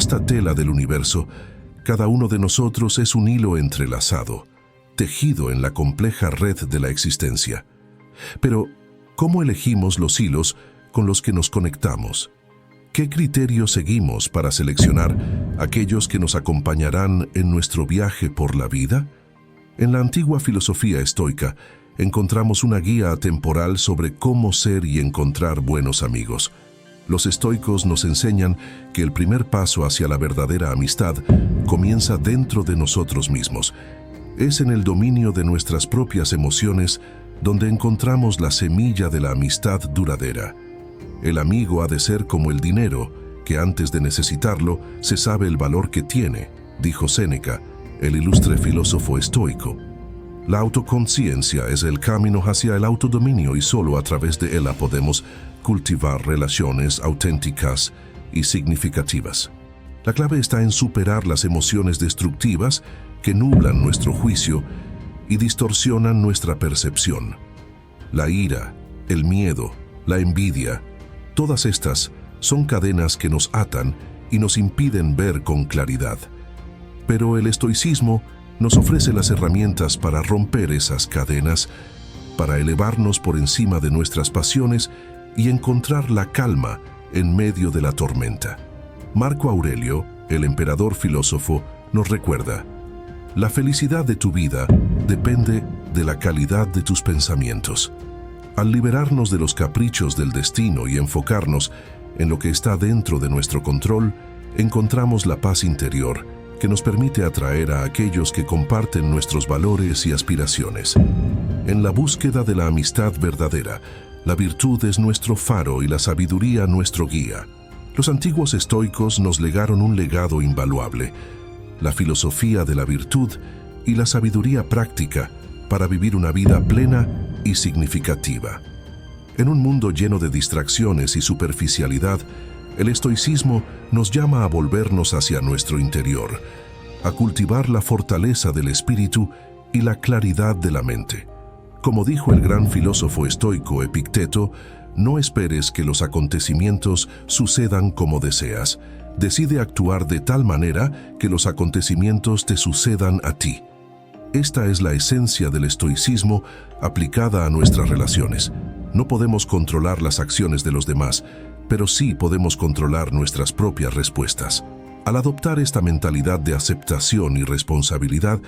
vasta tela del universo, cada uno de nosotros es un hilo entrelazado, tejido en la compleja red de la existencia. Pero, ¿cómo elegimos los hilos con los que nos conectamos? ¿Qué criterios seguimos para seleccionar aquellos que nos acompañarán en nuestro viaje por la vida? En la antigua filosofía estoica encontramos una guía atemporal sobre cómo ser y encontrar buenos amigos. Los estoicos nos enseñan que el primer paso hacia la verdadera amistad comienza dentro de nosotros mismos. Es en el dominio de nuestras propias emociones donde encontramos la semilla de la amistad duradera. El amigo ha de ser como el dinero, que antes de necesitarlo se sabe el valor que tiene, dijo Séneca, el ilustre filósofo estoico. La autoconciencia es el camino hacia el autodominio y solo a través de ella podemos cultivar relaciones auténticas y significativas. La clave está en superar las emociones destructivas que nublan nuestro juicio y distorsionan nuestra percepción. La ira, el miedo, la envidia, todas estas son cadenas que nos atan y nos impiden ver con claridad. Pero el estoicismo nos ofrece las herramientas para romper esas cadenas, para elevarnos por encima de nuestras pasiones y encontrar la calma en medio de la tormenta. Marco Aurelio, el emperador filósofo, nos recuerda: la felicidad de tu vida depende de la calidad de tus pensamientos. Al liberarnos de los caprichos del destino y enfocarnos en lo que está dentro de nuestro control, encontramos la paz interior que nos permite atraer a aquellos que comparten nuestros valores y aspiraciones. En la búsqueda de la amistad verdadera, la virtud es nuestro faro y la sabiduría nuestro guía. Los antiguos estoicos nos legaron un legado invaluable: la filosofía de la virtud y la sabiduría práctica para vivir una vida plena y significativa. En un mundo lleno de distracciones y superficialidad, el estoicismo nos llama a volvernos hacia nuestro interior, a cultivar la fortaleza del espíritu y la claridad de la mente. Como dijo el gran filósofo estoico Epicteto, no esperes que los acontecimientos sucedan como deseas. Decide actuar de tal manera que los acontecimientos te sucedan a ti. Esta es la esencia del estoicismo aplicada a nuestras relaciones. No podemos controlar las acciones de los demás, pero sí podemos controlar nuestras propias respuestas. Al adoptar esta mentalidad de aceptación y responsabilidad,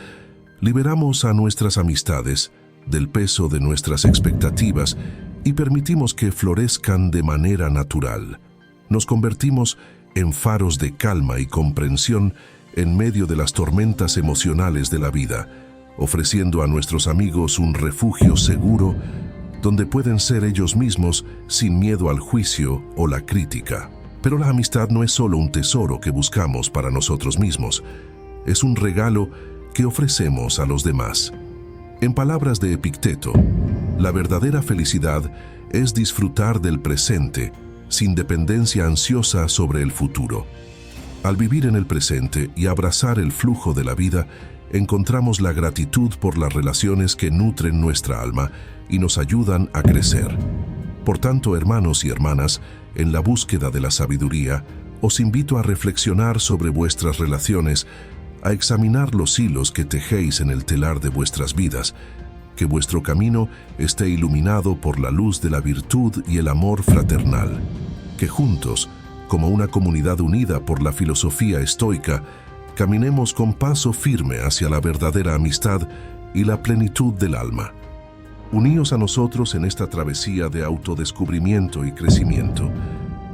liberamos a nuestras amistades del peso de nuestras expectativas y permitimos que florezcan de manera natural. Nos convertimos en faros de calma y comprensión en medio de las tormentas emocionales de la vida, ofreciendo a nuestros amigos un refugio seguro donde pueden ser ellos mismos sin miedo al juicio o la crítica. Pero la amistad no es solo un tesoro que buscamos para nosotros mismos, es un regalo que ofrecemos a los demás. En palabras de Epicteto, la verdadera felicidad es disfrutar del presente sin dependencia ansiosa sobre el futuro. Al vivir en el presente y abrazar el flujo de la vida, encontramos la gratitud por las relaciones que nutren nuestra alma y nos ayudan a crecer. Por tanto, hermanos y hermanas, en la búsqueda de la sabiduría, os invito a reflexionar sobre vuestras relaciones, a examinar los hilos que tejéis en el telar de vuestras vidas, que vuestro camino esté iluminado por la luz de la virtud y el amor fraternal, que juntos, como una comunidad unida por la filosofía estoica, caminemos con paso firme hacia la verdadera amistad y la plenitud del alma. Uníos a nosotros en esta travesía de autodescubrimiento y crecimiento.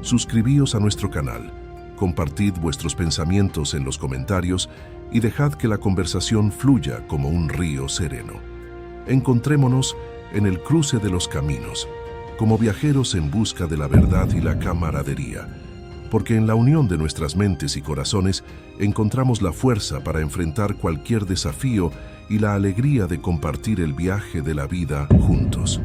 Suscribíos a nuestro canal, compartid vuestros pensamientos en los comentarios y dejad que la conversación fluya como un río sereno. Encontrémonos en el cruce de los caminos, como viajeros en busca de la verdad y la camaradería, porque en la unión de nuestras mentes y corazones encontramos la fuerza para enfrentar cualquier desafío y la alegría de compartir el viaje de la vida juntos.